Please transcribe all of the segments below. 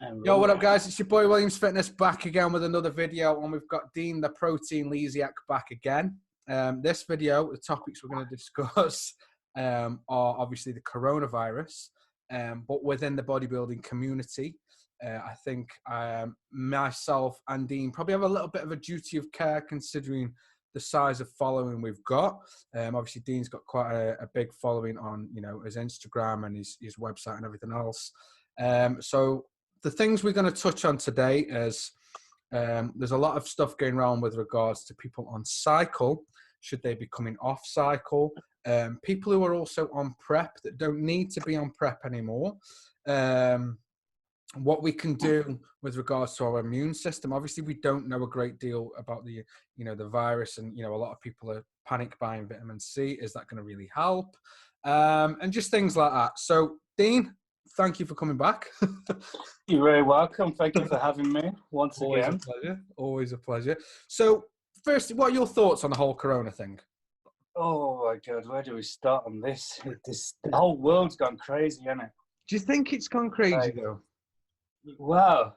Yo, what up, guys? It's your boy Williams Fitness back again with another video, and we've got Dean the Protein Lesiak back again. This video, the topics we're going to discuss are obviously the coronavirus, but within the bodybuilding community. I think myself and Dean probably have a little bit of a duty of care considering the size of following we've got. Obviously, Dean's got quite a big following on, you know, his Instagram and his website and everything else. So the things we're going to touch on today is there's a lot of stuff going around with regards to people on cycle. Should they be coming off cycle? People who are also on prep that don't need to be on prep anymore. What we can do with regards to our immune system. Obviously, we don't know a great deal about the, you know, the virus, and, you know, a lot of people are panic buying vitamin C. Is that going to really help? And just things like that. So, Dean, thank you for coming back. You're very welcome. Thank you for having me once Always again. A pleasure. Always a pleasure. So, first, what are your thoughts on the whole corona thing? Oh my God, where do we start on this? The whole world's gone crazy, hasn't it? Do you think it's gone crazy though? Wow.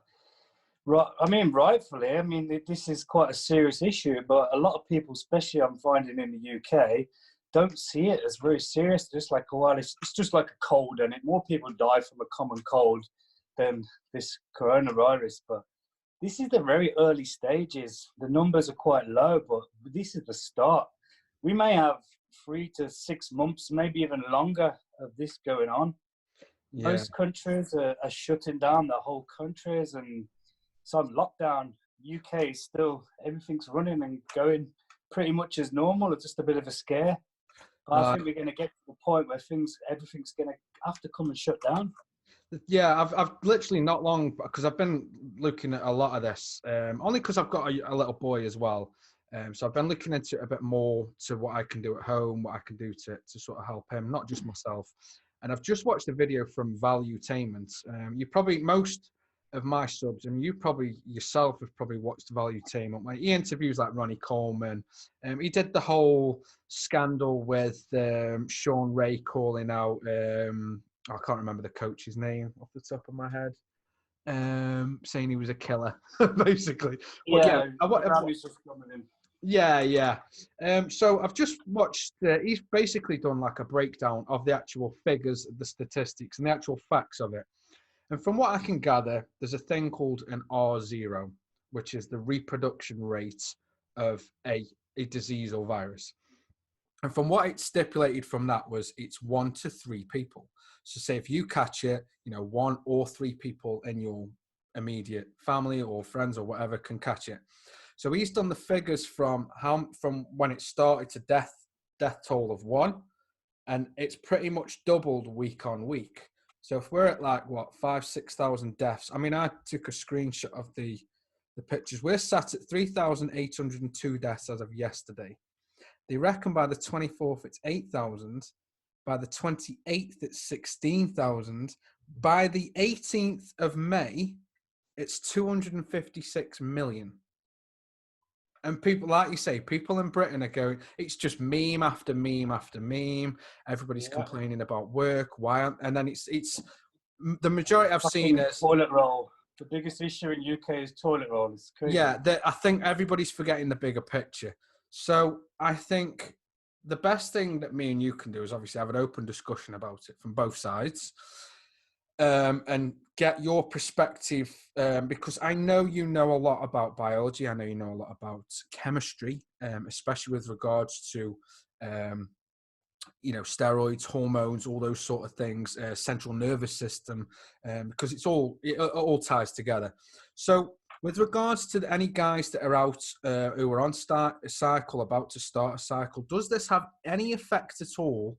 Right. I mean, rightfully. I mean, this is quite a serious issue, but a lot of people, especially I'm finding in the UK, don't see it as very serious. Just like, well, it's just like a cold, and more people die from a common cold than this coronavirus. But this is the very early stages. The numbers are quite low, but this is the start. We may have 3 to 6 months, maybe even longer, of this going on. Yeah. Most countries are shutting down their whole countries, and it's on lockdown. UK is still, everything's running and going pretty much as normal. It's just a bit of a scare. But I think we're going to get to the point where everything's going to have to come and shut down. Yeah, I've literally not long, because I've been looking at a lot of this, only because I've got a little boy as well. So I've been looking into it a bit more to what I can do at home, what I can do to sort of help him, not just myself. And I've just watched a video from Valuetainment. You probably, most of my subs, and you probably yourself have probably watched Valuetainment. Like, he interviews like Ronnie Coleman. He did the whole scandal with Sean Ray calling out, I can't remember the coach's name off the top of my head, saying he was a killer, basically. Yeah, yeah. So I've just watched, he's basically done like a breakdown of the actual figures, the statistics, and the actual facts of it. And from what I can gather, there's a thing called an R0, which is the reproduction rate of a disease or virus. And from what it stipulated from that was it's 1 to 3 people. So say if you catch it, you know, 1 or 3 people in your immediate family or friends or whatever can catch it. So he's done the figures from when it started to death toll of 1, and it's pretty much doubled week on week. So if we're at like what 5,000-6,000 deaths, I mean, I took a screenshot of the pictures. We're sat at 3,802 deaths as of yesterday. They reckon by the 24th it's 8,000. By the 28th it's 16,000. By the 18th of May, it's 256 million. And people, like you say, people in Britain are going, it's just meme after meme after meme. Everybody's complaining about work. Why? And then it's the majority I've seen is toilet roll. The biggest issue in UK is toilet roll. It's crazy. Yeah, I think everybody's forgetting the bigger picture. So I think the best thing that me and you can do is obviously have an open discussion about it from both sides. And get your perspective, because I know you know a lot about biology. I know you know a lot about chemistry, especially with regards to, you know, steroids, hormones, all those sort of things, central nervous system, because it all ties together. So with regards to any guys that are out who are on a cycle, about to start a cycle, does this have any effect at all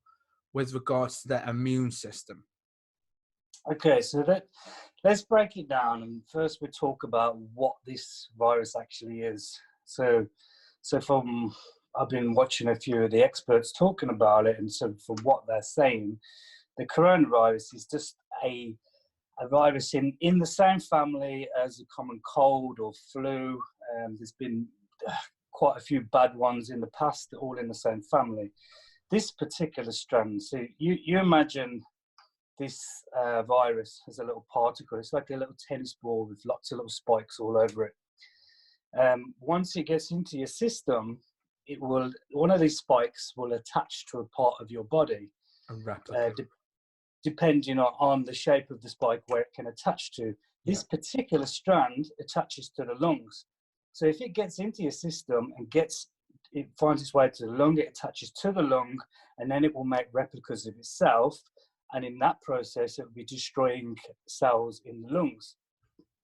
with regards to their immune system? Okay, so let's break it down, and first we talk about what this virus actually is. So I've been watching a few of the experts talking about it, and so from what they're saying, the coronavirus is just a virus in the same family as a common cold or flu. There's been quite a few bad ones in the past, all in the same family. This particular strand, so you imagine this virus as a little particle. It's like a little tennis ball with lots of little spikes all over it. Once it gets into your system, one of these spikes will attach to a part of your body, depending on the shape of the spike where it can attach to. This particular strand attaches to the lungs. So if it gets into your system and it finds its way to the lung, it attaches to the lung, and then it will make replicas of itself. And in that process, it will be destroying cells in the lungs.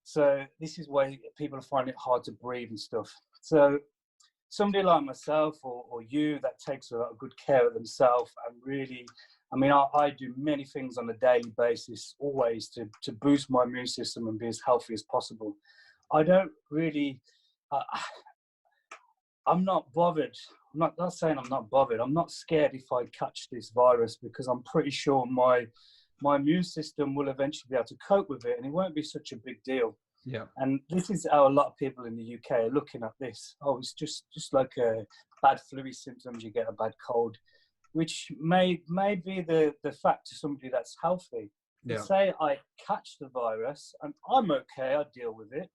So this is why people find it hard to breathe and stuff. So somebody like myself or you that takes a lot of good care of themselves and really, I mean, I do many things on a daily basis, always to boost my immune system and be as healthy as possible. I don't really, I'm not bothered. I'm not saying I'm not bothered. I'm not scared if I catch this virus, because I'm pretty sure my immune system will eventually be able to cope with it, and it won't be such a big deal. Yeah. And this is how a lot of people in the UK are looking at this. Oh, it's just like a bad flu symptoms. You get a bad cold, which may be the fact to somebody that's healthy. Yeah. Say I catch the virus and I'm okay, I deal with it.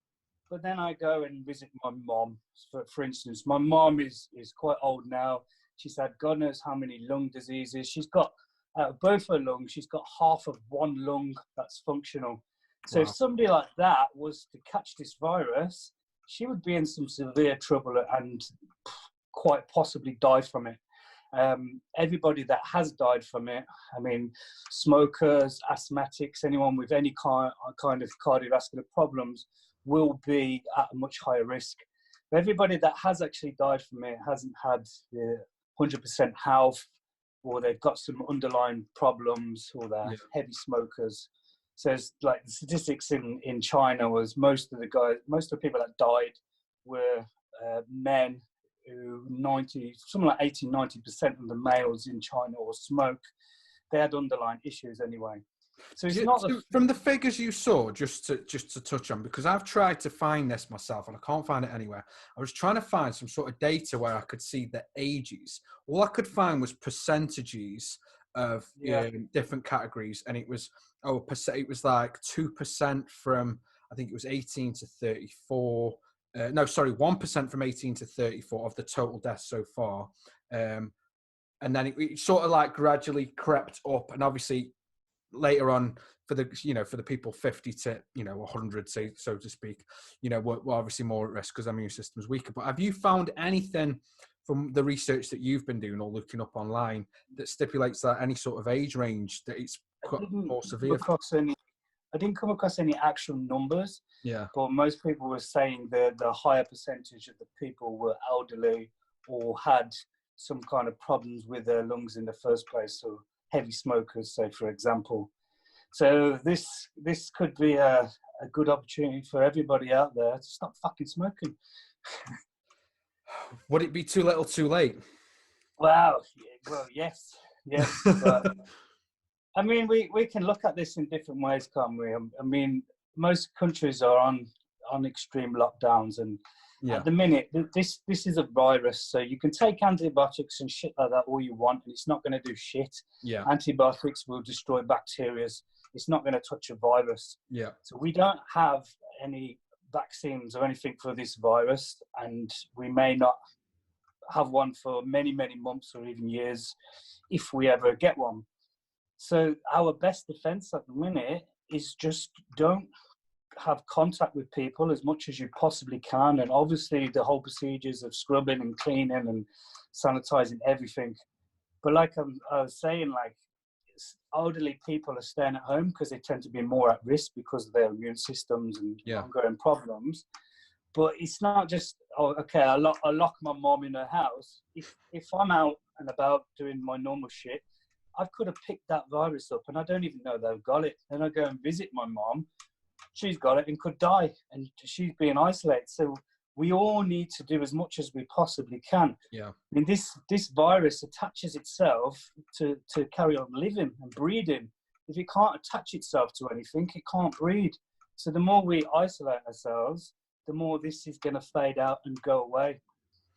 But then I go and visit my mom, for instance. My mom is quite old now. She's had God knows how many lung diseases. She's got, out of both her lungs, she's got half of one lung that's functional. So if somebody like that was to catch this virus, she would be in some severe trouble and quite possibly die from it. Everybody that has died from it, I mean, smokers, asthmatics, anyone with any kind of cardiovascular problems will be at a much higher risk. But everybody that has actually died from it hasn't had 100% health, or they've got some underlying problems, or they're heavy smokers. So it's like the statistics in China was most of the people that died were men who something like 80-90% of the males in China all smoke. They had underlying issues anyway. So it's not from the figures you saw, just to touch on, because I've tried to find this myself and I can't find it anywhere. I was trying to find some sort of data where I could see the ages. All I could find was percentages of different categories, and it was like 2% from, I think it was 18 to 34. 1% from 18 to 34 of the total deaths so far. And then it sort of like gradually crept up, and obviously later on for the people 50 to 100, say, so to speak, we're obviously more at risk because our immune system's weaker. But have you found anything from the research that you've been doing or looking up online that stipulates that any sort of age range that it's more severe? I didn't come across any actual numbers. Yeah. But most people were saying the higher percentage of the people were elderly or had some kind of problems with their lungs in the first place. So heavy smokers, say, for example. So this could be a good opportunity for everybody out there to stop fucking smoking. Would it be too little too late? Well, yes. But I mean, we can look at this in different ways, can't we? I mean, most countries are on extreme lockdowns, and at the minute, this is a virus, so you can take antibiotics and shit like that all you want, and it's not going to do shit. Yeah. Antibiotics will destroy bacteria. It's not going to touch a virus. Yeah. So we don't have any vaccines or anything for this virus, and we may not have one for many, many months or even years if we ever get one. So our best defense at the minute is just don't have contact with people as much as you possibly can. And obviously the whole procedures of scrubbing and cleaning and sanitizing everything. But like I was saying, like, elderly people are staying at home because they tend to be more at risk because of their immune systems and ongoing problems. But it's not just, I lock my mom in her house. If I'm out and about doing my normal shit, I could have picked that virus up and I don't even know they've got it. Then I go and visit my mom. She's got it and could die, and she's being isolated. So we all need to do as much as we possibly can. Yeah. I mean, this virus attaches itself to carry on living and breeding. If it can't attach itself to anything, it can't breed. So the more we isolate ourselves, the more this is going to fade out and go away.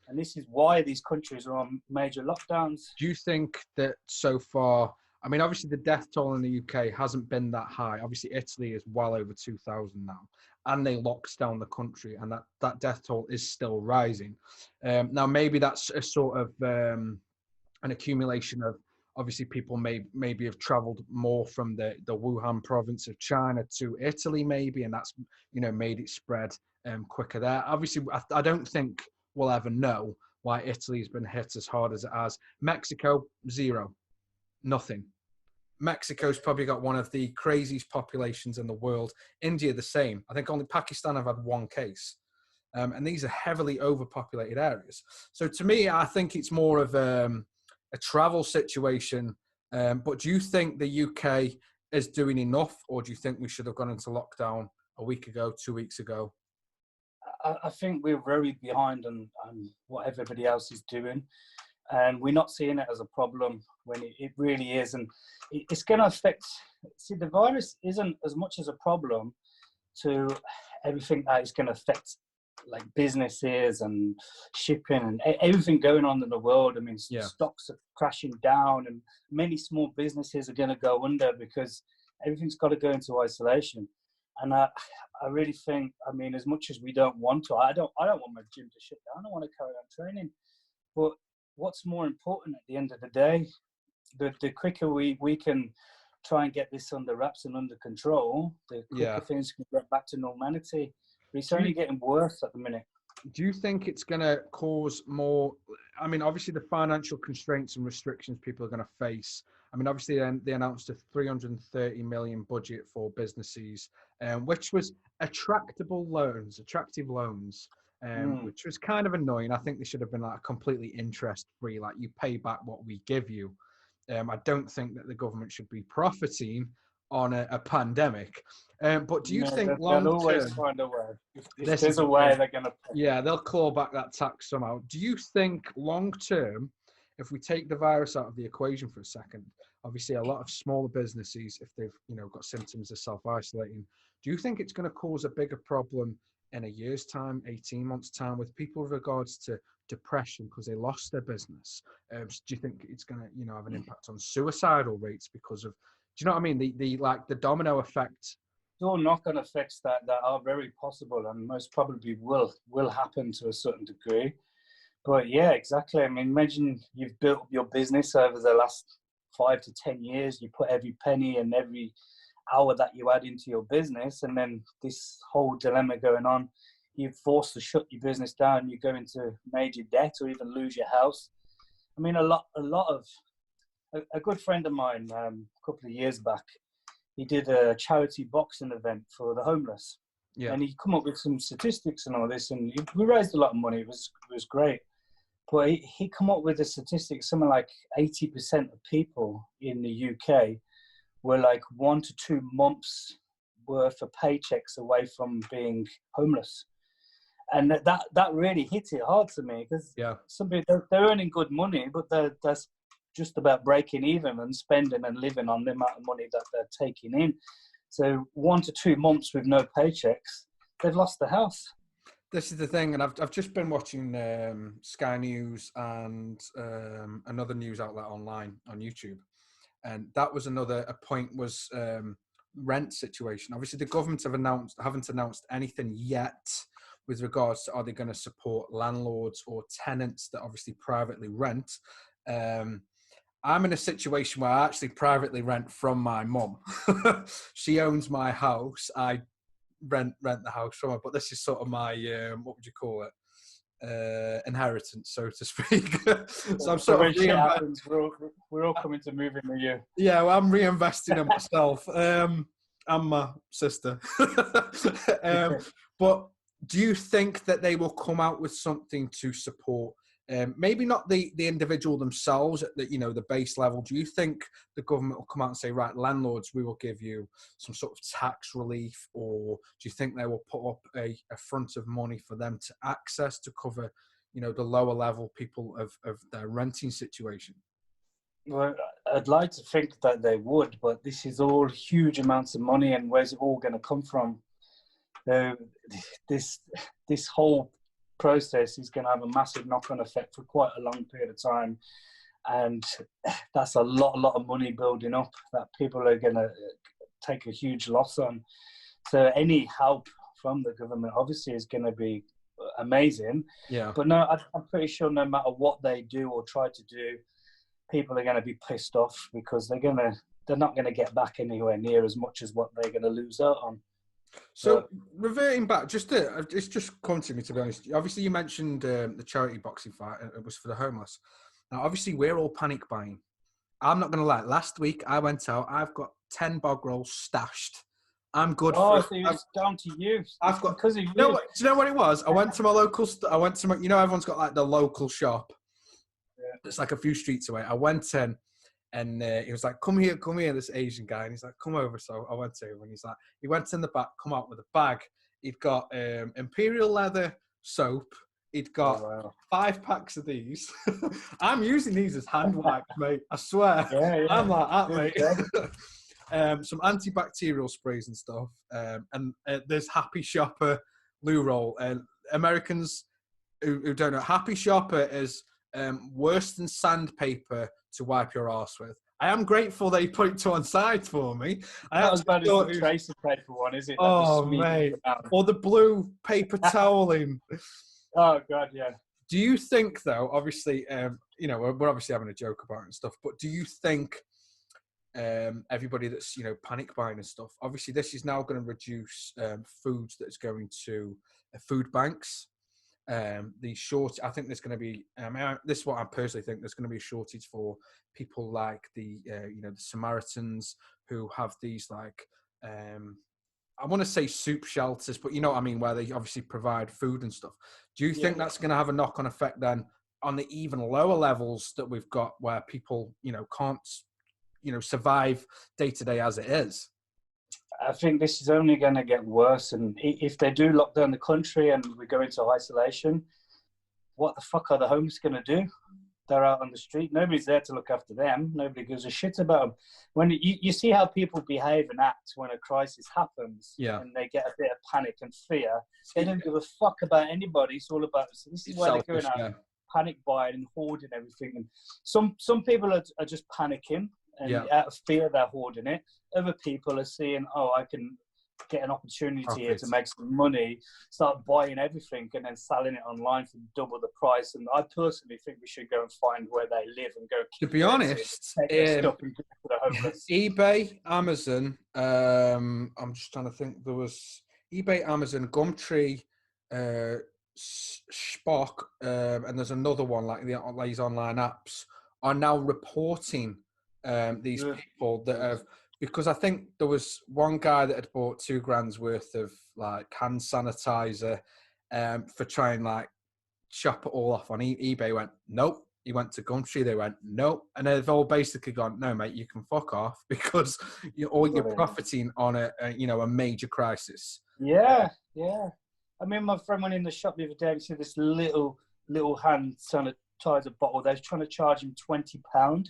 And this is why these countries are on major lockdowns. Do you think that so far, I mean, obviously the death toll in the UK hasn't been that high. Obviously Italy is well over 2,000 now, and they locked down the country, and that death toll is still rising. Now maybe that's a sort of an accumulation of, obviously people maybe have traveled more from the Wuhan province of China to Italy maybe, and that's, you know, made it spread quicker there. Obviously, I don't think we'll ever know why Italy's been hit as hard as it has. Mexico, zero, nothing. Mexico's probably got one of the craziest populations in the world. India, the same. I think only Pakistan have had one case. And these are heavily overpopulated areas. So to me, I think it's more of a travel situation. But do you think the UK is doing enough, or do you think we should have gone into lockdown a week ago, 2 weeks ago? I think we're very behind on what everybody else is doing. And we're not seeing it as a problem when it really is. And it's going to affect, see, the virus isn't as much as a problem to everything that is going to affect, like businesses and shipping and everything going on in the world. I mean, stocks are crashing down, and many small businesses are going to go under because everything's got to go into isolation. And I really think, I mean, as much as we don't want to, I don't want my gym to shut down. I want to carry on training. But what's more important at the end of the day, the quicker we can try and get this under wraps and under control, the quicker things can get back to normality. But it's only getting worse at the minute. Do you think it's going to cause more? I mean, obviously the financial constraints and restrictions people are going to face. I mean, obviously they announced a 330 million budget for businesses, which was attractive loans, which was kind of annoying. I think they should have been like completely interest-free, like you pay back what we give you. I don't think that the government should be profiting on a pandemic. But do you think long term? They'll always find a way. If there's a way, they're going to. Yeah, they'll claw back that tax somehow. Do you think long term, if we take the virus out of the equation for a second, obviously a lot of smaller businesses, if they've got symptoms of self-isolating, do you think it's going to cause a bigger problem in a year's time, 18 months' time, with people with regards to depression because they lost their business? Do you think it's going to have an impact on suicidal rates because of, do you know what I mean? The domino effect. All knock-on effects that are very possible and most probably will happen to a certain degree. But yeah, exactly. I mean, imagine you've built your business over the last 5 to 10 years. You put every penny and every hour that you add into your business, and then this whole dilemma going on, you're forced to shut your business down. You go into major debt or even lose your house. I mean, a good friend of mine, a couple of years back, he did a charity boxing event for the homeless. Yeah. And he come up with some statistics and all this, and we raised a lot of money. It was great. But he come up with a statistic, something like 80% of people in the UK were like 1 to 2 months worth of paychecks away from being homeless. And that really hit it hard to me, because somebody, they're earning good money, but that's just about breaking even and spending and living on the amount of money that they're taking in. So 1 to 2 months with no paychecks, they've lost the house. This is the thing, and I've just been watching Sky News and another news outlet online on YouTube, and that was a point was rent situation. Obviously, the government haven't announced anything yet with regards to, are they going to support landlords or tenants that obviously privately rent. I'm in a situation where I actually privately rent from my mum. She owns my house. I rent the house from her, but this is sort of my what would you call it, inheritance, so to speak. So I'm sort of we're all coming to move in with you. Yeah, well, I'm reinvesting in myself and my sister. But do you think that they will come out with something to support maybe not the individual themselves at the base level? Do you think the government will come out and say, right, landlords, we will give you some sort of tax relief, or do you think they will put up a front of money for them to access to cover, the lower level people of their renting situation? Well, I'd like to think that they would, but this is all huge amounts of money, and where's it all going to come from? This whole process is going to have a massive knock-on effect for quite a long period of time, and that's a lot of money building up that people are going to take a huge loss on. So any help from the government obviously is going to be amazing. Yeah. But no, I'm pretty sure no matter what they do or try to do, people are going to be pissed off because they're not going to get back anywhere near as much as what they're going to lose out on. So reverting back, it's just come to me, to be honest. Obviously, you mentioned the charity boxing fight. It was for the homeless. Now, obviously, we're all panic buying. I'm not going to lie. Last week, I went out. I've got 10 bog rolls stashed. I'm good for. So it's down to you. I've got because of you. Do you know what it was? I went to my local. I went to my. You know, everyone's got like the local shop. Yeah. It's like a few streets away. I went in. And he was like, come here, this Asian guy. And he's like, come over. So I went to him and he's like, he went in the back, come out with a bag. He'd got Imperial leather soap. He'd got 5 packs of these. I'm using these as hand wipes, mate. I swear. Yeah. I'm like that, mate. Some antibacterial sprays and stuff. And there's Happy Shopper loo roll. And Americans who don't know, Happy Shopper is worse than sandpaper to wipe your arse with. I am grateful they put it to one side for me. Not as bad as the tracer paper one, is it? Oh, mate. Or the blue paper toweling. Oh, God, yeah. Do you think, though, obviously, you know, we're obviously having a joke about it and stuff, but do you think everybody that's, you know, panic buying and stuff, obviously this is now going to reduce food that's going to food banks? I think there's going to be, this is what I personally think, there's going to be a shortage for people like the Samaritans who have these like, I want to say soup shelters, but you know what I mean, where they obviously provide food and stuff. Do you think that's going to have a knock-on effect then on the even lower levels that we've got where people, you know, can't, you know, survive day to day as it is? I think this is only going to get worse. And if they do lock down the country and we go into isolation, what the fuck are the homeless going to do? They're out on the street. Nobody's there to look after them. Nobody gives a shit about them. When you see how people behave and act when a crisis happens, and they get a bit of panic and fear, they don't give a fuck about anybody. It's all about, so this is why they're going out panic buying and hoarding everything. And some people are just panicking. And out of fear, they're hoarding it. Other people are seeing, I can get an opportunity here to make some money, start buying everything and then selling it online for double the price. And I personally think we should go and find where they live and go. To be honest, stuff and give it to the homeless. eBay, Amazon, I'm just trying to think, there was eBay, Amazon, Gumtree, Spock, and there's another one, like these online apps, are now reporting these people that have, because I think there was one guy that had bought $2,000 worth of like hand sanitizer for trying like shop it all off on eBay. Went nope. He went to Gumtree. They went nope, and they've all basically gone, no, mate, you can fuck off because you're profiting on a major crisis. Yeah. I mean, my friend went in the shop the other day and said this little hand sanitizer bottle. They was trying to charge him £20.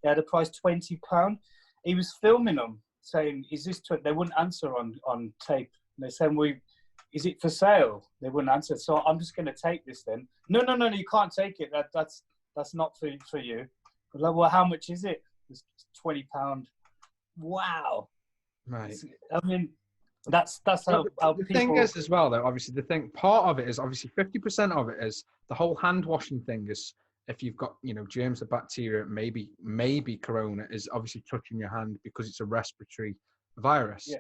They had a price £20. He was filming them, saying, "Is this?" They wouldn't answer on tape. And they said, "Is it for sale?" They wouldn't answer. So I'm just going to take this then. No, you can't take it. That's not for you. I was like, well, how much is it? It's £20. Wow. Right. I mean, that's how the people. Thing is, as well, though, obviously, part of it is obviously 50% of it is the whole hand washing thing is. If you've got, germs or bacteria, maybe corona is obviously touching your hand because it's a respiratory virus. Yeah.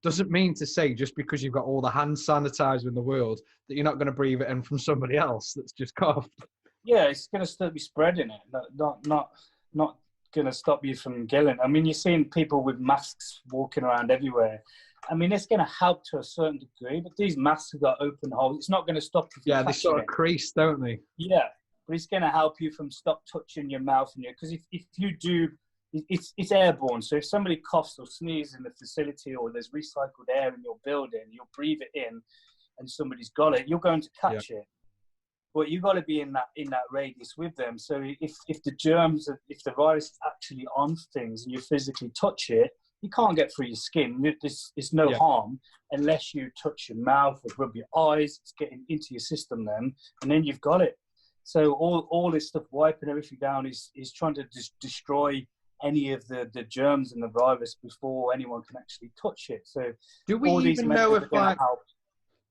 Doesn't mean to say just because you've got all the hand sanitizer in the world that you're not going to breathe it in from somebody else that's just coughed. Yeah, it's going to still be spreading it. Not going to stop you from getting. I mean, you're seeing people with masks walking around everywhere. I mean, it's going to help to a certain degree, but these masks have got open holes. It's not going to stop you from they sort of crease, don't they? Yeah. But it's going to help you from stop touching your mouth and because if you do, it's airborne. So if somebody coughs or sneezes in the facility or there's recycled air in your building, you'll breathe it in, and somebody's got it, you're going to catch it. But you've got to be in that radius with them. So if the virus is actually on things and you physically touch it, you can't get through your skin. It's no harm unless you touch your mouth or rub your eyes. It's getting into your system then, and then you've got it. So all this stuff, wiping everything down, is trying to just destroy any of the germs and the virus before anyone can actually touch it. So do we all these even know methods if are going to help.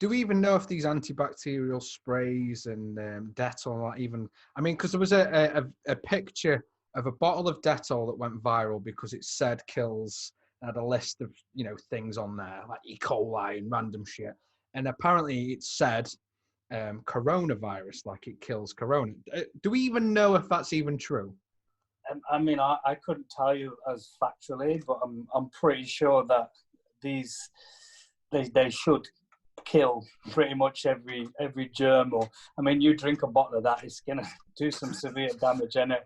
do we even know if these antibacterial sprays and Dettol are even? I mean, because there was a picture of a bottle of Dettol that went viral because it said kills, had a list of things on there like E. coli and random shit, and apparently it said coronavirus, like it kills corona. Do we even know if that's even true? I mean, I couldn't tell you as factually, but I'm pretty sure that they should kill pretty much every germ. Or I mean, you drink a bottle of that, it's gonna do some severe damage in it.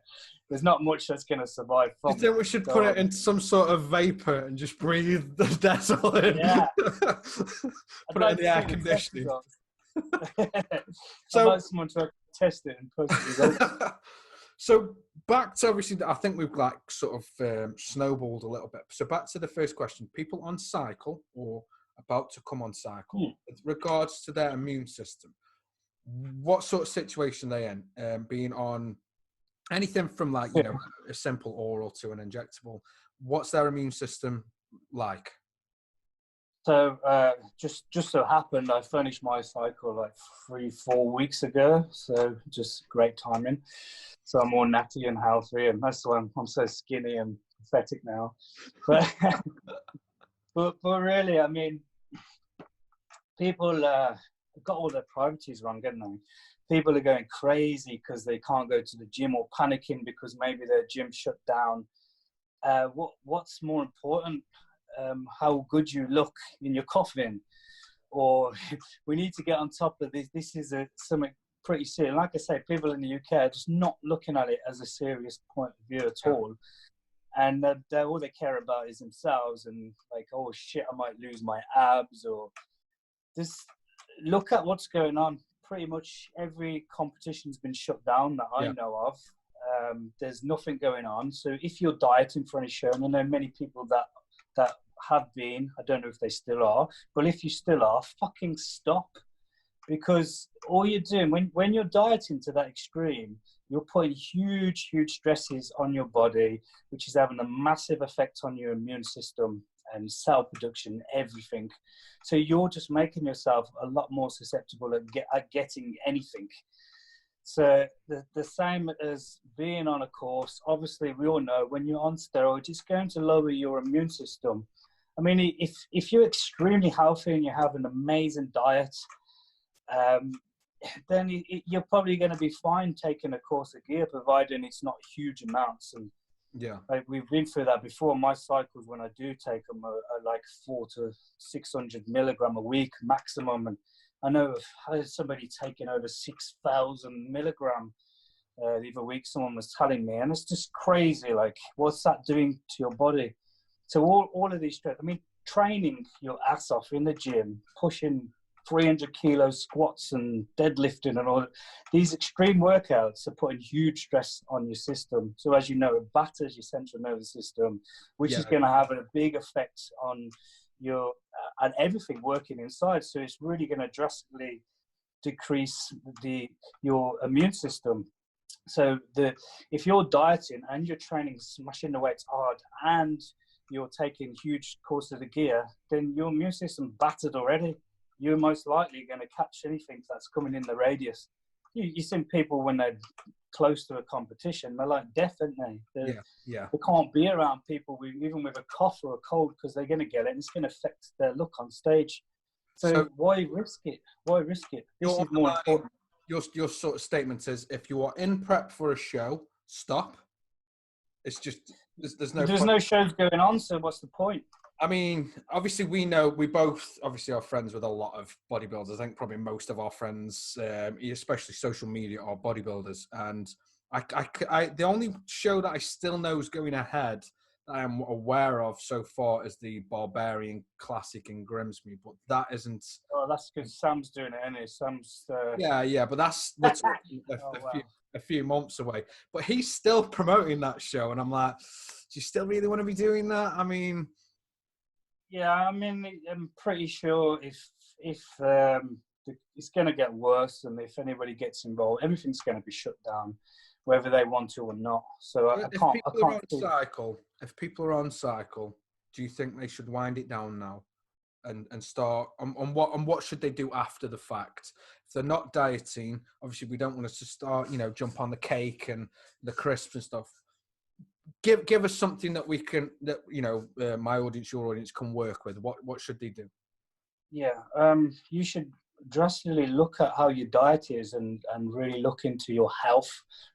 There's not much that's gonna survive from it. Do you think we should put it into some sort of vapor and just breathe the Dettol in? Yeah. Put it in the air conditioning. So I'd like someone to test it and post the results. So back to, obviously, I think we've like sort of snowballed a little bit. So back to the first question: people on cycle or about to come on cycle, with regards to their immune system, what sort of situation are they in? Being on anything from like a simple oral to an injectable, what's their immune system like? So just so happened, I finished my cycle like 3-4 weeks ago. So just great timing. So I'm more natty and healthy, and that's why I'm so skinny and pathetic now. But but really, I mean, people got all their priorities wrong, haven't they? People are going crazy because they can't go to the gym, or panicking because maybe their gym shut down. What's more important? How good you look in your coffin, or we need to get on top of this. This is something pretty serious. Like I say, people in the UK are just not looking at it as a serious point of view at all. And all they care about is themselves, and like, oh shit, I might lose my abs, or just look at what's going on. Pretty much every competition's been shut down that I know of. There's nothing going on. So if you're dieting for any show, and I know many people that have been, I don't know if they still are, but if you still are, fucking stop. Because all you're doing, when you're dieting to that extreme, you're putting huge stresses on your body, which is having a massive effect on your immune system and cell production, everything. So you're just making yourself a lot more susceptible at getting anything. So the same as being on a course, obviously we all know when you're on steroids, it's going to lower your immune system. I mean, if you're extremely healthy and you have an amazing diet, then you're probably going to be fine taking a course of gear, providing it's not huge amounts. And like we've been through that before. My cycles, when I do take them, are like 400 to 600 milligram a week maximum. And I know somebody taking over 6,000 milligram the other week. Someone was telling me, and it's just crazy. Like, what's that doing to your body? So all of these strength. I mean, training your ass off in the gym, pushing 300 kilo squats and deadlifting and all these extreme workouts are putting huge stress on your system. So as you know, it batters your central nervous system, which is going to have a big effect on your and everything working inside. So it's really going to drastically decrease your immune system. So if you're dieting and you're training, smashing the weights hard, and you're taking huge courses of the gear, then your immune system battered already. You're most likely going to catch anything that's coming in the radius. You see people when they're close to a competition, they're like death, aren't they? They can't be around people even with a cough or a cold, because they're going to get it and it's going to affect their look on stage. So why risk it? Why risk it? This is more important. Your sort of statement is, if you are in prep for a show, stop. It's just there's no shows going on, so what's the point? I mean, obviously we know, we both obviously are friends with a lot of bodybuilders. I think probably most of our friends, especially social media, are bodybuilders. And I the only show that I still know is going ahead that I am aware of so far is the Barbarian Classic in Grimsby, but that isn't. Oh, that's because Sam's doing it, isn't he? Sam's. But that's a few months away. But he's still promoting that show, and I'm like, do you still really want to be doing that? I mean. Yeah, I mean, I'm pretty sure if it's going to get worse, and if anybody gets involved, everything's going to be shut down, whether they want to or not. So I If can't. people are on cycle, do you think they should wind it down now and start on what should they do after the fact? If they're not dieting, obviously we don't want us to start, jump on the cake and the crisps and stuff. Give us something that we can, my audience, your audience can work with. What should they do? Yeah, you should drastically look at how your diet is and really look into your health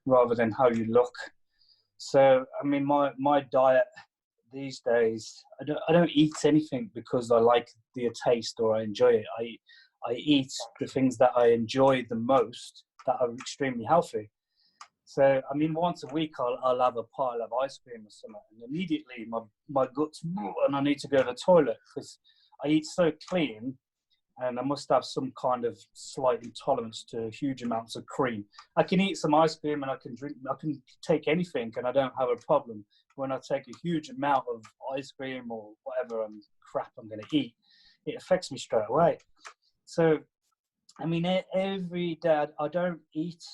rather than how you look. So, I mean, my diet these days, I don't eat anything because I like the taste or I enjoy it. I eat the things that I enjoy the most that are extremely healthy. So, I mean, once a week I'll have a pile of ice cream or something, and immediately my guts, and I need to go to the toilet because I eat so clean, and I must have some kind of slight intolerance to huge amounts of cream. I can eat some ice cream and I can take anything and I don't have a problem. When I take a huge amount of ice cream or whatever crap I'm going to eat, it affects me straight away. So, I mean, every day I don't eat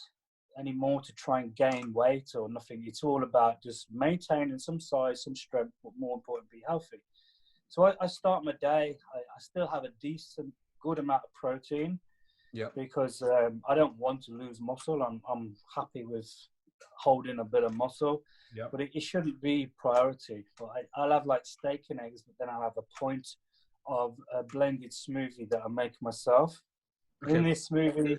anymore to try and gain weight or nothing. It's all about just maintaining some size, some strength, but more importantly, be healthy. So I start my day. I still have a decent, good amount of protein. Yeah. Because I don't want to lose muscle. I'm happy with holding a bit of muscle. Yeah. But it shouldn't be priority. But I'll have like steak and eggs, but then I'll have a pint of a blended smoothie that I make myself. Okay. In this smoothie,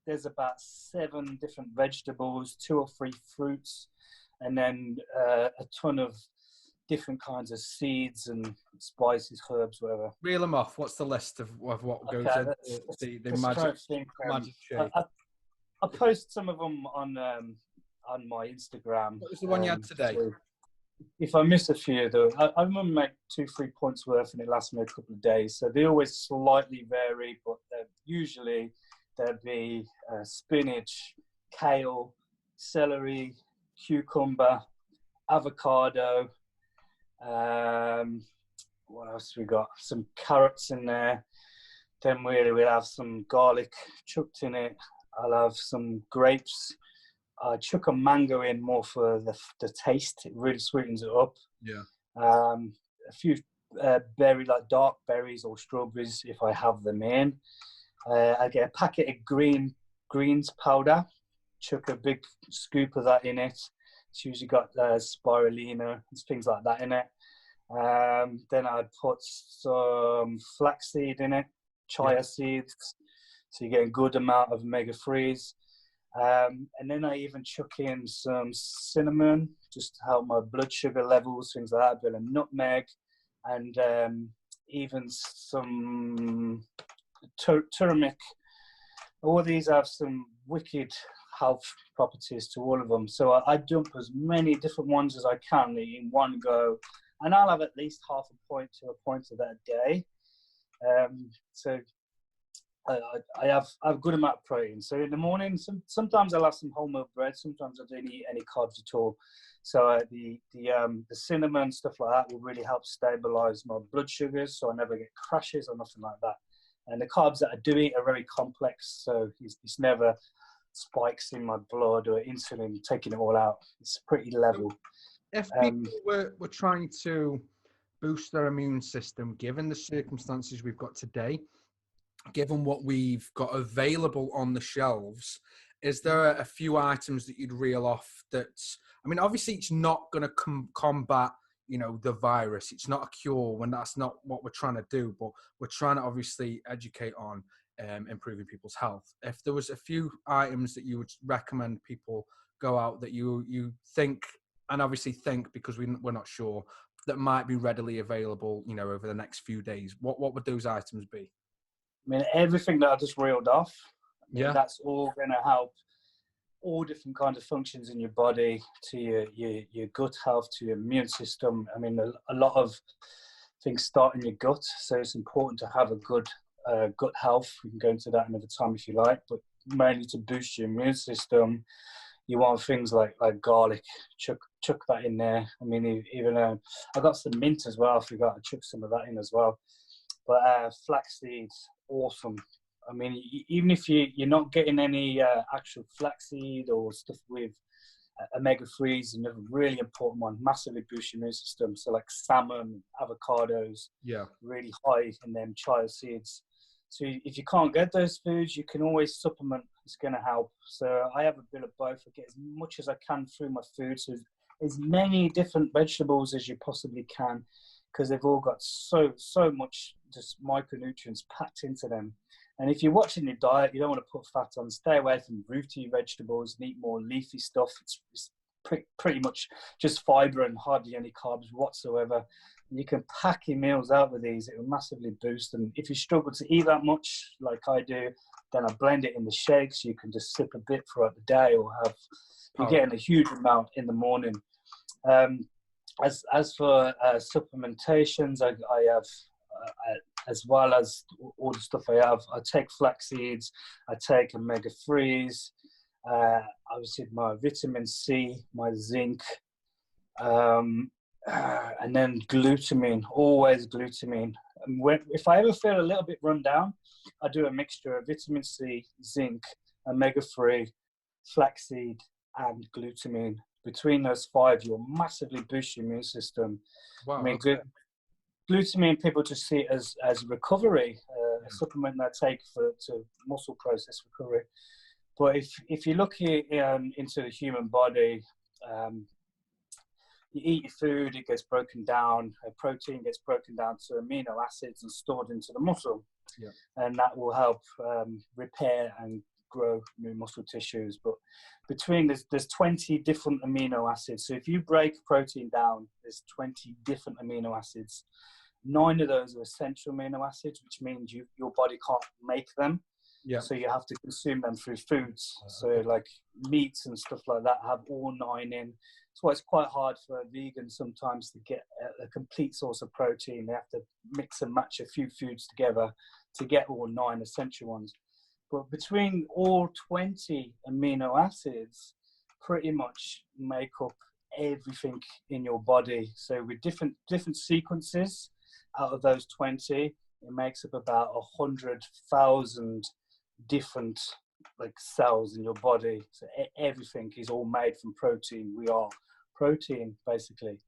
there's about 7 different vegetables, 2 or 3 fruits, and then a ton of different kinds of seeds and spices, herbs, whatever. Reel them off. What's the list of what goes in the magic shake? I post some of them on my Instagram. What was the one you had today? So if I miss a few, though, I remember make 2-3 points worth, and it lasts me a couple of days. So they always slightly vary, but usually there'd be spinach, kale, celery, cucumber, avocado. What else we got? Some carrots in there. Then we'll have some garlic chucked in it. I'll have some grapes. I chuck a mango in more for the taste. It really sweetens it up. Yeah. A few like dark berries or strawberries if I have them in. I get a packet of greens powder. Chuck a big scoop of that in it. It's usually got spirulina and things like that in it. Then I put some flaxseed in it, chia seeds, so you get a good amount of omega-3s. And then I even chuck in some cinnamon, just to help my blood sugar levels, things like that, a bit of nutmeg, and even some turmeric. All these have some wicked health properties to all of them. So I dump as many different ones as I can in one go, and I'll have at least half a point to a point of that day. So I have a good amount of protein. So in the morning, sometimes I'll have some wholemeal bread. Sometimes I don't eat any carbs at all. So the cinnamon, stuff like that, will really help stabilize my blood sugars, so I never get crashes or nothing like that. And the carbs that I do eat are very complex, so it's never spikes in my blood or insulin taking it all out. It's pretty level. If people were trying to boost their immune system, given the circumstances we've got today, given what we've got available on the shelves, is there a few items that you'd reel off that, I mean, obviously it's not going to combat, the virus. It's not a cure when that's not what we're trying to do, but we're trying to obviously educate on improving people's health. If there was a few items that you would recommend people go out that you think, and obviously think because we're not sure, that might be readily available, over the next few days, what would those items be? I mean, everything that I just reeled off, that's all going to help all different kinds of functions in your body, to your gut health, to your immune system. I mean, a lot of things start in your gut, so it's important to have a good gut health. We can go into that another time if you like, but mainly to boost your immune system, you want things like garlic. Chuck that in there. I mean, even I got some mint as well. I forgot to chuck some of that in as well. But flax seeds, awesome. I mean, even if you're not getting any actual flaxseed or stuff with omega-3s, is another really important one, massively boosts your immune system. So like salmon, avocados, really high in them chia seeds. So if you can't get those foods, you can always supplement. It's going to help. So I have a bit of both. I get as much as I can through my food. So as many different vegetables as you possibly can, because they've all got so much just micronutrients packed into them. And if you're watching your diet, you don't want to put fat on. Stay away from rooty vegetables and eat more leafy stuff. It's pretty much just fiber and hardly any carbs whatsoever. And you can pack your meals out with these. It will massively boost them. If you struggle to eat that much, like I do, then I blend it in the shakes. You can just sip a bit throughout the day, or you're getting a huge amount in the morning. As for supplementations, I have, as well as all the stuff I have, I take flax seeds, I take omega-3s, obviously my vitamin C, my zinc, and then glutamine, always glutamine. And if I ever feel a little bit run down, I do a mixture of vitamin C, zinc, omega-3, flaxseed, and glutamine. Between those 5, you'll massively boost your immune system. Wow, I mean, glutamine, people just see it as recovery, a supplement they take to muscle process recovery. But if you look into the human body, you eat your food, it gets broken down, protein gets broken down to amino acids and stored into the muscle. And that will help repair and grow new muscle tissues. But there's 20 different amino acids. So if you break protein down, there's 20 different amino acids. 9 of those are essential amino acids, which means your body can't make them. So you have to consume them through foods. So like meats and stuff like that have all 9 in. That's why it's quite hard for vegans sometimes to get a complete source of protein. They have to mix and match a few foods together to get all 9 essential ones. But between all 20 amino acids, pretty much make up everything in your body. So with different sequences, out of those 20, it makes up about 100,000 different like cells in your body. So everything is all made from protein. We are protein basically.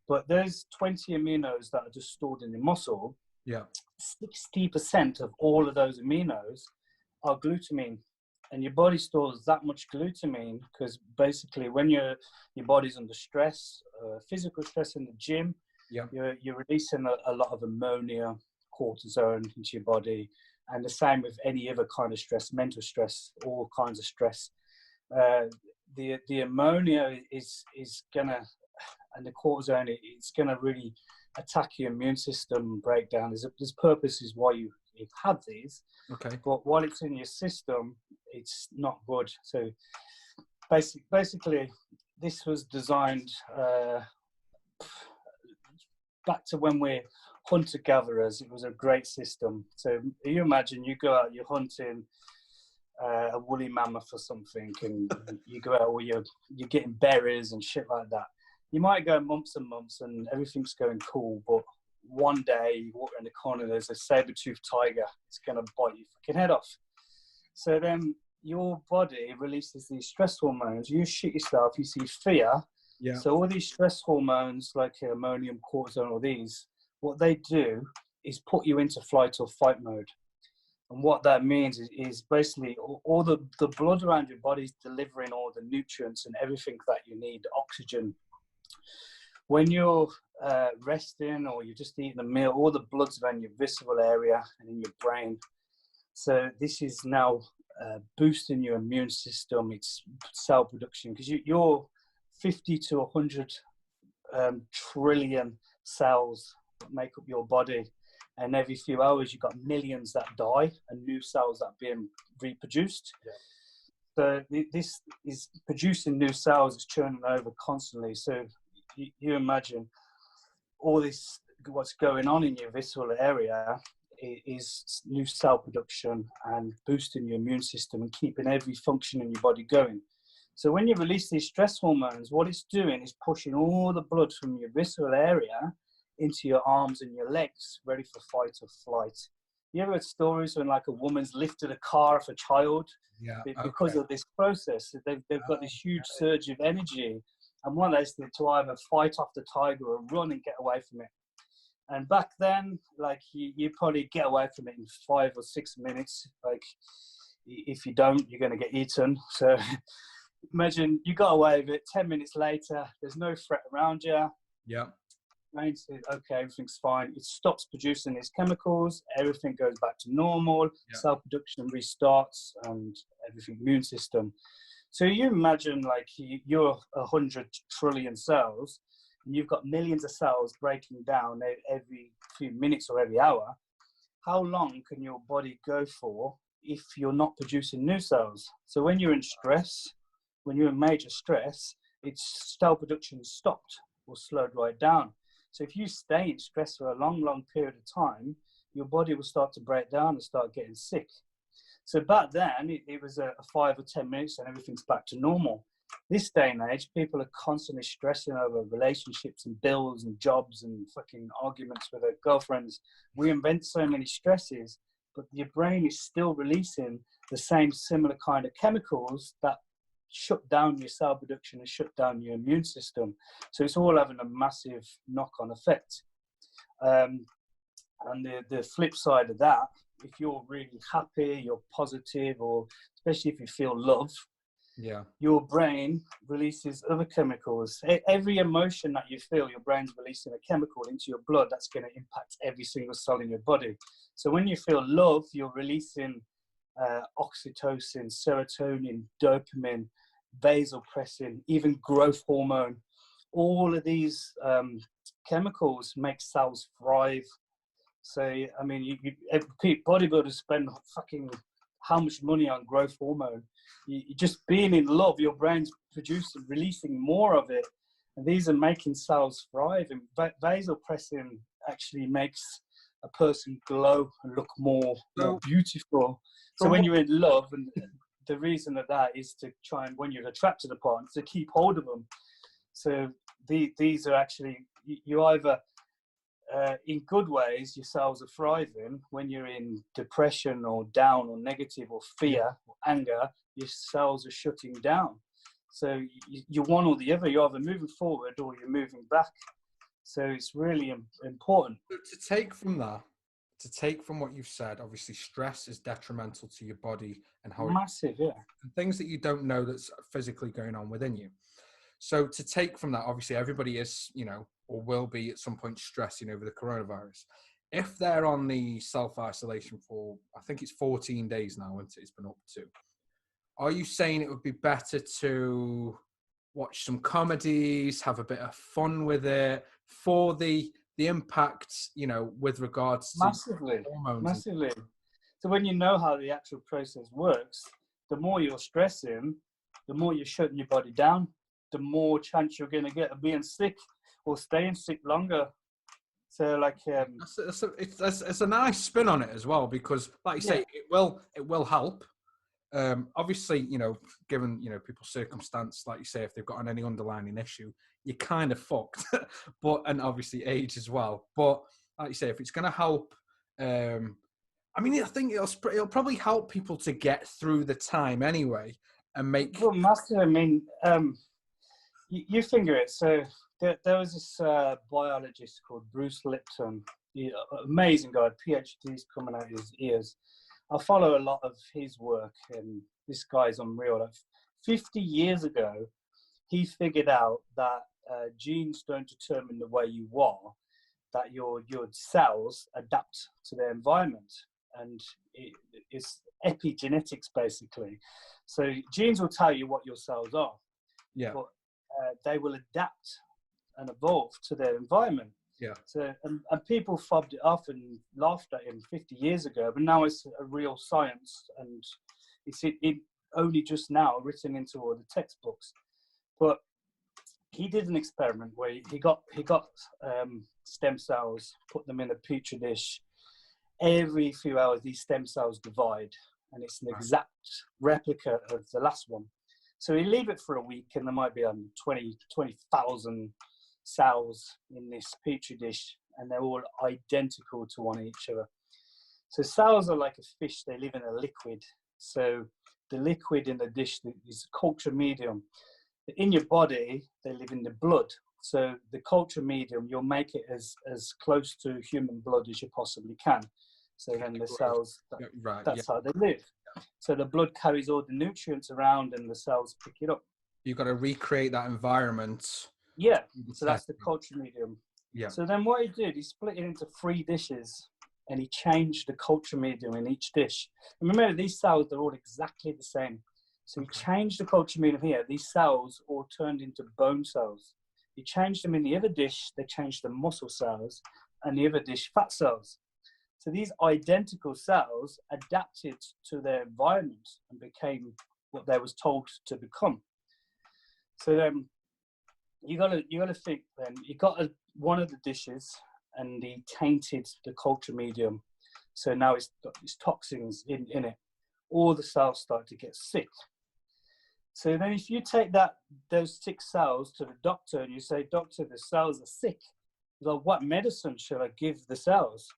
But those 20 aminos that are just stored in the muscle, 60% of all of those aminos are glutamine. And your body stores that much glutamine because basically when your body's under stress, physical stress in the gym, you're releasing a lot of ammonia, cortisone into your body. And the same with any other kind of stress, mental stress, all kinds of stress. The ammonia is gonna, and the cortisone, it's gonna really attack your immune system breakdown. There's purposes why you've had these. But while it's in your system, it's not good. So basically, this was designed back to when we're hunter-gatherers. It was a great system. So you imagine you go out, you're hunting a woolly mammoth or something, and you go out, or you're getting berries and shit like that. You might go months and months and everything's going cool, but one day you walk in the corner, there's a saber-toothed tiger. It's going to bite your fucking head off. So then your body releases these stress hormones. You shit yourself, you see fear. So all these stress hormones like ammonium, cortisone, all these, what they do is put you into flight or fight mode. And what that means is basically all the blood around your body is delivering all the nutrients and everything that you need, oxygen. When you're resting or you're just eating a meal, all the blood's around your visceral area and in your brain. So this is now boosting your immune system, it's cell production, because you're 50 to 100 trillion cells that make up your body. And every few hours, you've got millions that die and new cells that are being reproduced. So this is producing new cells, it's churning over constantly. So you imagine all this, what's going on in your visceral area is new cell production and boosting your immune system and keeping every function in your body going. So when you release these stress hormones, what it's doing is pushing all the blood from your visceral area into your arms and your legs, ready for fight or flight. You ever heard stories when like a woman's lifted a car off a child Yeah. because Okay. of this process? They've got this huge surge of energy, and one of those things to either fight off the tiger or run and get away from it. And back then, like you probably get away from it in 5 or 6 minutes. Like if you don't, you're going to get eaten. So imagine you got away with it. 10 minutes later, there's no threat around you. Yeah. Brain says, okay, everything's fine. It stops producing these chemicals. Everything goes back to normal. Yeah. Cell production restarts, and everything. Immune system. So you imagine like you're 100 trillion cells, and you've got millions of cells breaking down every few minutes or every hour. How long can your body go for if you're not producing new cells? So when you're in stress, when you're in major stress, its cell production stopped or slowed right down. So if you stay in stress for a long, long period of time, your body will start to break down and start getting sick. So back then, it was a 5 or 10 minutes and everything's back to normal. This day and age, people are constantly stressing over relationships and bills and jobs and fucking arguments with their girlfriends. We invent so many stresses, but your brain is still releasing the same similar kind of chemicals that shut down your cell production and shut down your immune system. So it's all having a massive knock-on effect. And the flip side of that, if you're really happy, you're positive, or especially if you feel love, Yeah. your brain releases other chemicals. Every emotion that you feel, your brain's releasing a chemical into your blood that's going to impact every single cell in your body. So when you feel love, you're releasing oxytocin, serotonin, dopamine, vasopressin, even growth hormone. All of these chemicals make cells thrive. So, I mean, bodybuilders spend fucking how much money on growth hormone. You just being in love, your brain's releasing more of it. And these are making cells thrive. And vasopressin actually makes a person glow and look more beautiful. So when you're in love, and the reason of that is to try and, when you're attracted to a partner, to keep hold of them. So these are actually, you either, in good ways, your cells are thriving. When you're in depression or down or negative or fear or anger, your cells are shutting down. So you're one or the other. You're either moving forward or you're moving back. So it's really important. To take from that, to take from what you've said, obviously stress is detrimental to your body and how Massive, yeah. and things that you don't know that's physically going on within you. So to take from that, obviously everybody is, you know, or will be at some point stressing over the coronavirus. If they're on the self-isolation for, I think it's 14 days now, and it's been up to, are you saying it would be better to watch some comedies, have a bit of fun with it for the impact, you know, with regards to hormones? Massively. So when you know how the actual process works, the more you're stressing, the more you're shutting your body down, the more chance you're going to get of being sick or staying sick longer. So like, it's a nice spin on it as well, because like you say, it will help. Obviously, you know, given, you know, people's circumstance, like you say, if they've got any underlying issue, you're kind of fucked. But, and obviously age as well. But like you say, if it's going to help, I mean, I think it'll probably help people to get through the time anyway, and make. Well, master. I mean, you figure it. So there was this biologist called Bruce Lipton, amazing guy, PhDs coming out his ears. I follow a lot of his work, and this guy's unreal. Like 50 years ago, he figured out that genes don't determine the way you are, that your cells adapt to their environment, and it's epigenetics basically. So genes will tell you what your cells are, but they will adapt and evolve to their environment. Yeah. So and people fobbed it off and laughed at him 50 years ago, but now it's a real science, and it's it only just now written into all the textbooks. But he did an experiment where he got stem cells, put them in a petri dish. Every few hours, these stem cells divide, and it's an exact replica of the last one. So you leave it for a week, and there might be 20,000 cells in this petri dish, and they're all identical to one each other. So cells are like a fish, they live in a liquid. So the liquid in the dish is culture medium. In your body, they live in the blood. So the culture medium, you'll make it as close to human blood as you possibly can. So then the cells, that's how they live. So the blood carries all the nutrients around and the cells pick it up. You've got to recreate that environment. Yeah, so that's the culture medium. Yeah. So then what he did, he split it into 3 dishes and he changed the culture medium in each dish. And remember, these cells, they're all exactly the same. So he changed the culture medium here. These cells all turned into bone cells. He changed them in the other dish, they changed the muscle cells, and the other dish, fat cells. So these identical cells adapted to their environment and became what they was told to become. So then you gotta think. Then you got one of the dishes, and he tainted the culture medium. So now it's got these toxins in it. All the cells start to get sick. So then if you take those sick cells to the doctor and you say, doctor, the cells are sick, he's like, what medicine should I give the cells?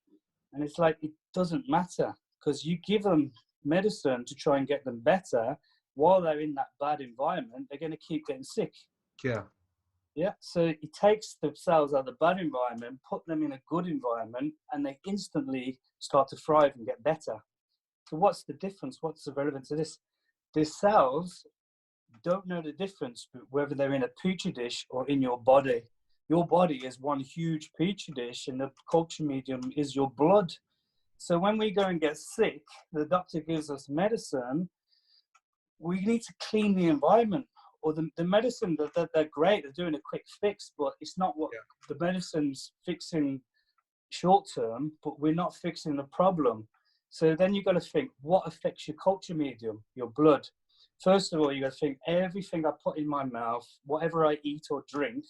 And it's like, it doesn't matter, because you give them medicine to try and get them better. While they're in that bad environment, they're going to keep getting sick. Yeah. Yeah. So it takes the cells out of the bad environment, put them in a good environment, and they instantly start to thrive and get better. So what's the difference? What's the relevance of this? The cells don't know the difference whether they're in a petri dish or in your body. Your body is one huge petri dish, and the culture medium is your blood. So when we go and get sick, the doctor gives us medicine. We need to clean the environment, or the medicine that they're great. They're doing a quick fix, but it's not what the medicine's fixing short term, but we're not fixing the problem. So then you've got to think, what affects your culture medium, your blood? First of all, you got to think everything I put in my mouth, whatever I eat or drink,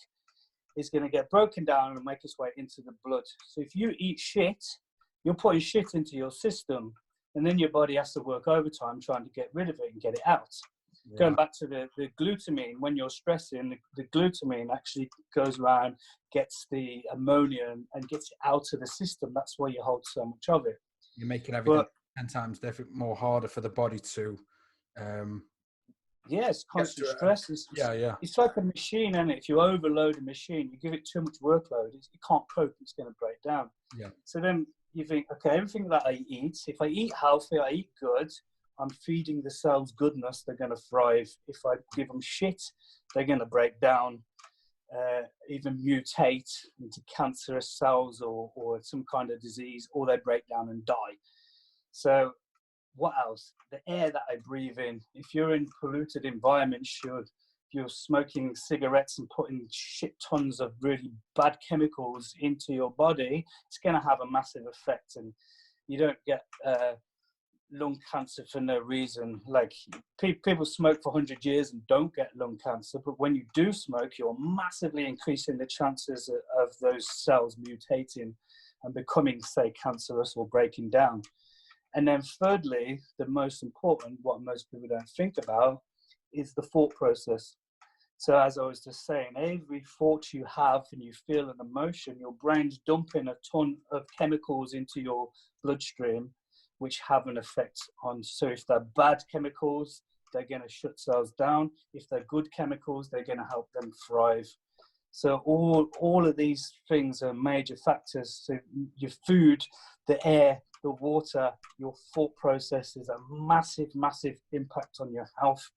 is going to get broken down and make its way into the blood. So if you eat shit, you're putting shit into your system, and then your body has to work overtime trying to get rid of it and get it out. Right. Going back to the glutamine, when you're stressing, the glutamine actually goes around, gets the ammonia and gets it out of the system. That's why you hold so much of it. You're making everything 10 times more harder for the body to... Yes, constant stress. It's like a machine, and if you overload a machine, you give it too much workload, it can't cope, it's going to break down. Yeah. So then you think, okay, everything that I eat, if I eat healthy, I eat good, I'm feeding the cells goodness, they're going to thrive. If I give them shit, they're going to break down, even mutate into cancerous cells or some kind of disease, or they break down and die. So what else? The air that I breathe in. If you're in polluted environments, you're smoking cigarettes and putting shit tons of really bad chemicals into your body, it's going to have a massive effect. And you don't get lung cancer for no reason. Like people smoke for 100 years and don't get lung cancer, but when you do smoke, you're massively increasing the chances of those cells mutating and becoming, say, cancerous or breaking down. And then thirdly, the most important, what most people don't think about, is the thought process. So as I was just saying, every thought you have and you feel an emotion, your brain's dumping a ton of chemicals into your bloodstream, which have an effect on. So if they're bad chemicals, they're going to shut cells down. If they're good chemicals, they're going to help them thrive. So all of these things are major factors. So your food, the air, the water, your thought process is a massive, massive impact on your health.